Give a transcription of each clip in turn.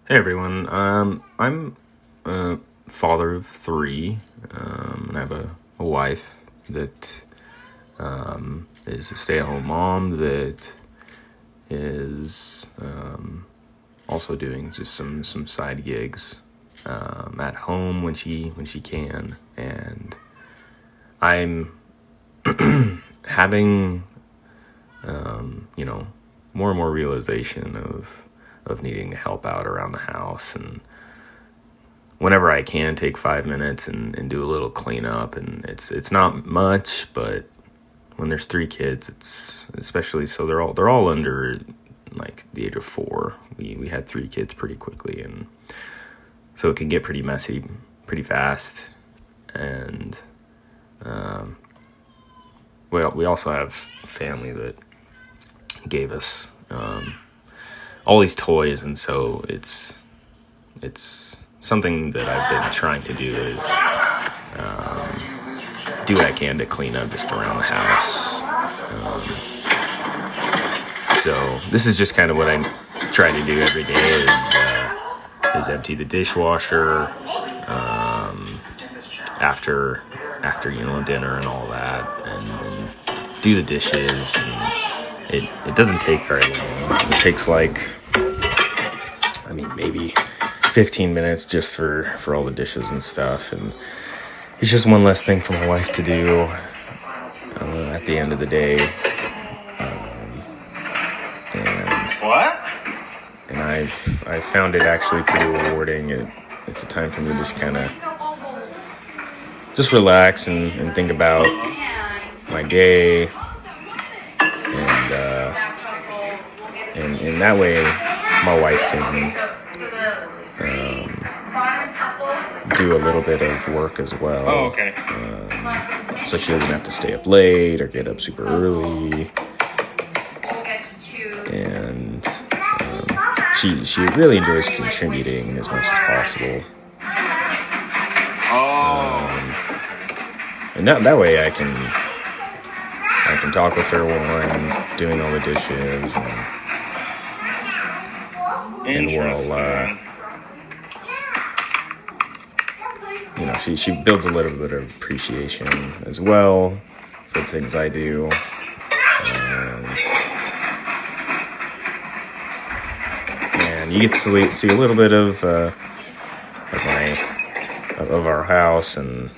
Hey everyone, I'm a father of three, and I have a wife that is a stay-at-home mom that is also doing just some side gigs at home when she can, and I'm having more and more realization of needing to help out around the house, and whenever I can take 5 minutes and do a little cleanup. And it's not much, but when there's three kids, it's especially so they're all under like the age of 4. We had three kids pretty quickly, and so it can get pretty messy pretty fast. And we also have family that gave us all these toys, and so it's something that I've been trying to do is do what I can to clean up just around the house. So this is just kind of what I try to do every day is empty the dishwasher after dinner and all that, and do the dishes. And it doesn't take very long. It takes maybe 15 minutes just for all the dishes and stuff, and it's just one less thing for my wife to do at the end of the day. And I've found it actually pretty rewarding. It's a time for me to just kind of just relax and think about my day, and in that way my wife can do a little bit of work as well. Oh, okay. So she doesn't have to stay up late or get up super early. And she really enjoys contributing as much as possible. And that way I can talk with her while I'm doing all the dishes, and while she builds a little bit of appreciation as well for the things I do. And you get to see a little bit of our house and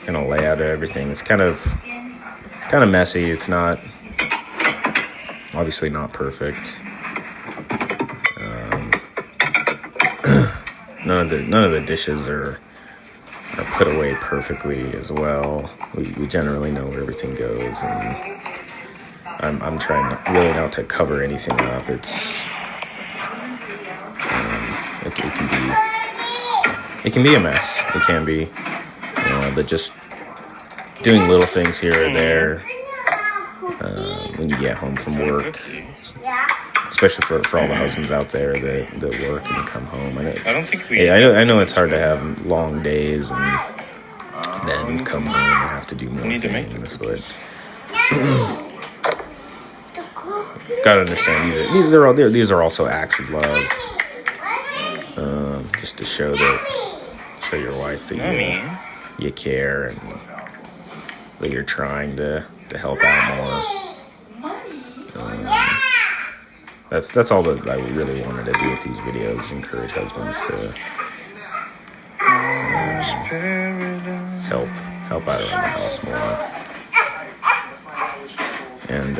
kind of layout of everything. It's kind of messy. It's not obviously not perfect. None of the dishes are put away perfectly as well. We generally know where everything goes, and I'm trying really not to cover anything up. It can be a mess. It can be, but just doing little things here or there when you get home from work, especially for all the husbands out there that work and come home. I know it's hard to have long days and then come home and have to do more things, but gotta understand these are also acts of love, just to show your wife that you care and that you're trying to help out more. That's all that I really wanted to do with these videos. Encourage husbands to help out around the house more. And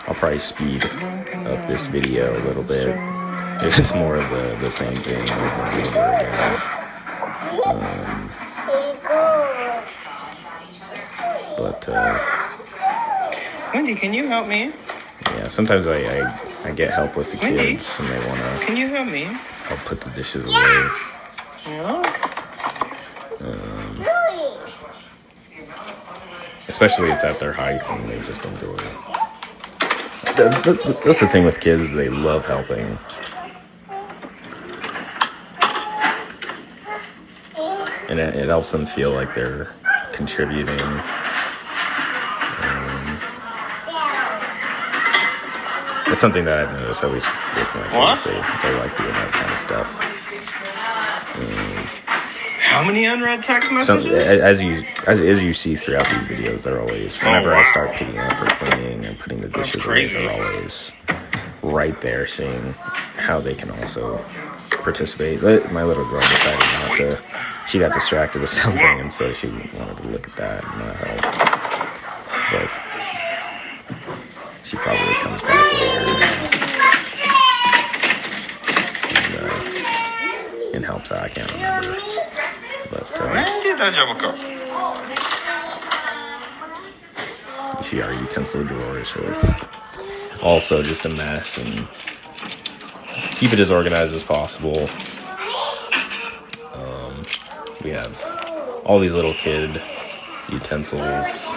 I'll probably speed up this video a little bit if it's more of the same thing over and over again. But Wendy, can you help me? Yeah, sometimes I get help with the kids, and they want to. Can you help me? Help put the dishes away. Yeah. Especially it's at their height, and they just enjoy it. That's the thing with kids, is they love helping. And it helps them feel like they're contributing. It's something that I've noticed, at least with my What? kids. They like doing that kind of stuff. How many unread text So messages? as you see throughout these videos, they're always, whenever I start picking up or cleaning and putting the dishes away, crazy. they're always right there, seeing how they can also participate. My little girl decided not to. She got distracted with something, and so she wanted to look at that and not help. But she probably comes back later and helps out. I can't remember. But you see our utensil drawers are also just a mess, and keep it as organized as possible. We have all these little kid utensils.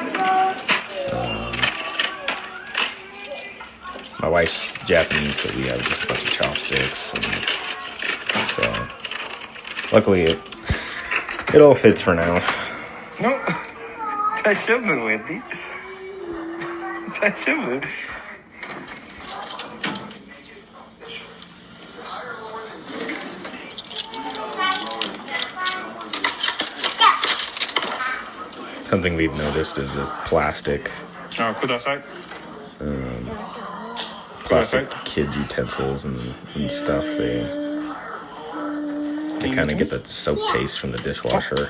My wife's Japanese, so we have just a bunch of chopsticks, and so luckily it all fits for now. No. 大丈夫, Wendy? 大丈夫? Something we've noticed is the plastic Kudasai. kids utensils and stuff. They kind of get that soap taste from the dishwasher.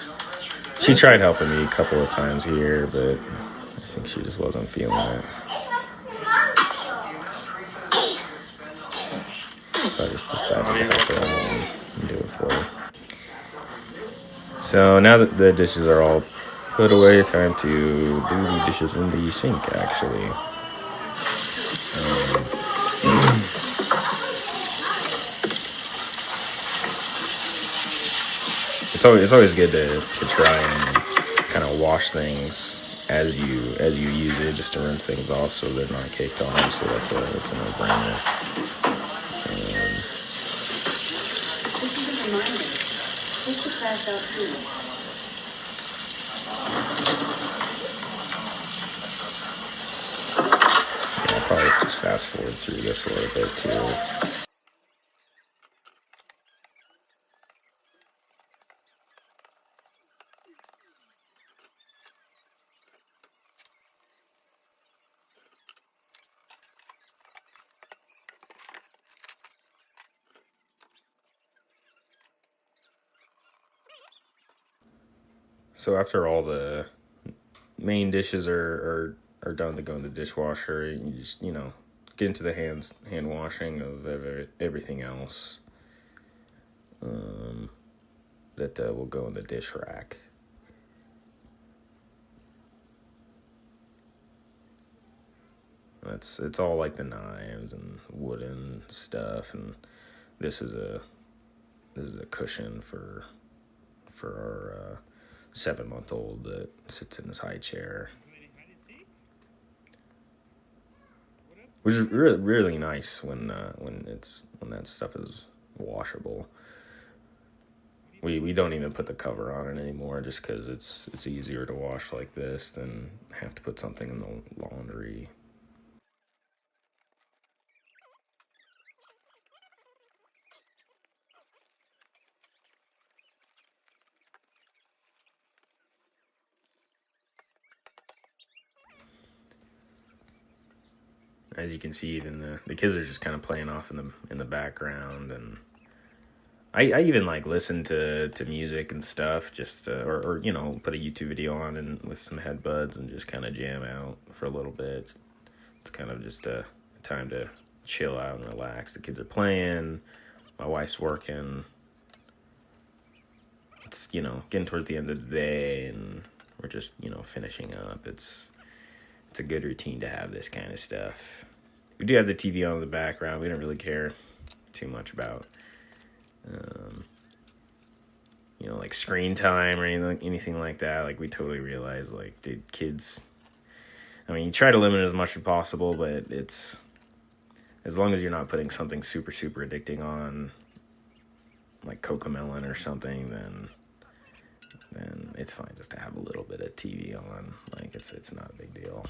She tried helping me a couple of times here, but I think she just wasn't feeling it. So I just decided to help her and do it for her. So now that the dishes are all put away, time to do the dishes in the sink, actually. It's always good to try and kind of wash things as you use it, just to rinse things off so they're not caked on. Obviously, that's a no-brainer. I'll probably just fast forward through this a little bit too. So after all the main dishes are done to go in the dishwasher, you just, get into the hand washing of everything else that will go in the dish rack. It's all like the knives and wooden stuff, and this is a cushion for our 7-month-old that sits in his high chair, which is really nice when that stuff is washable. We don't even put the cover on it anymore, just because it's easier to wash like this than have to put something in the laundry. As you can see, even the kids are just kind of playing off in the background, and I even like listen to music and stuff, just or put a YouTube video on and with some headbuds and just kind of jam out for a little bit. It's kind of just a time to chill out and relax. The kids are playing, my wife's working. It's getting towards the end of the day, and we're just finishing up. It's a good routine to have this kind of stuff. We do have the TV on in the background. We don't really care too much about, like screen time or anything like that. Like, we totally realize, like, dude, kids, I mean, you try to limit it as much as possible, but it's, as long as you're not putting something super, super addicting on, like Cocomelon or something, then it's fine just to have a little bit of TV on. Like, it's not a big deal.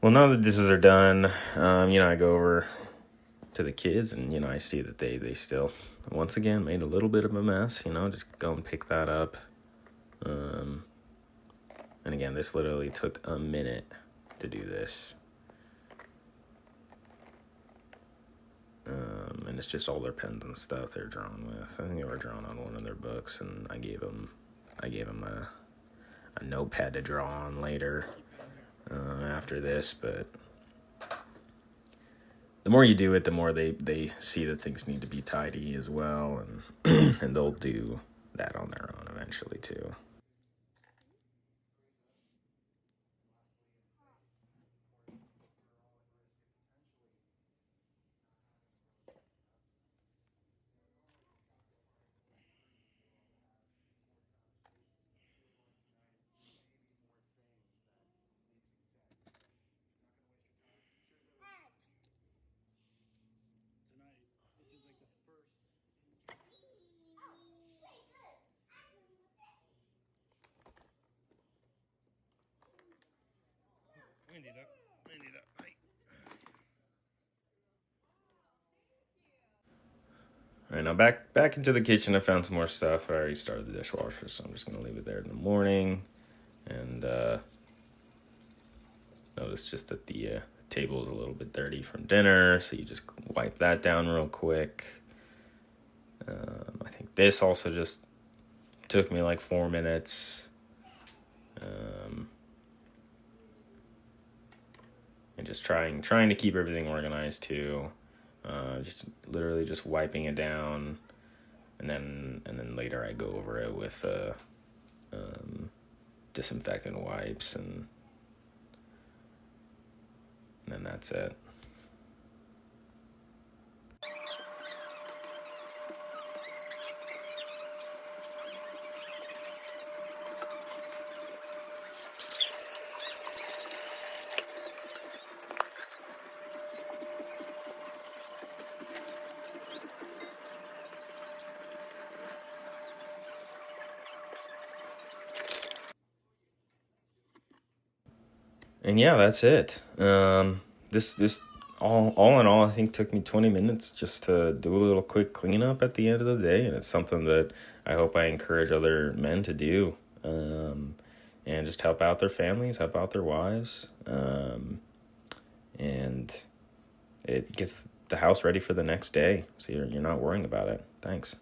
Well, now the dishes are done, I go over to the kids, and I see that they still once again made a little bit of a mess. Just go and pick that up. And again, this literally took a minute to do this. And it's just all their pens and stuff they're drawing with. I think they were drawing on one of their books, and I gave them a notepad to draw on later after this. But the more you do it, the more they see that things need to be tidy as well, and and they'll do that on their own eventually too. All right, now back into the kitchen. I found some more stuff. I already started the dishwasher, so I'm just gonna leave it there in the morning. And notice just that the table is a little bit dirty from dinner, so you just wipe that down real quick. I think this also just took me like 4 minutes. And just trying to keep everything organized too. Just literally just wiping it down, and then later I go over it with disinfectant wipes, and then that's it. And yeah, that's it. This all in all, I think took me 20 minutes just to do a little quick cleanup at the end of the day, and it's something that I hope I encourage other men to do, and just help out their families, help out their wives, and it gets the house ready for the next day, so you're not worrying about it. Thanks.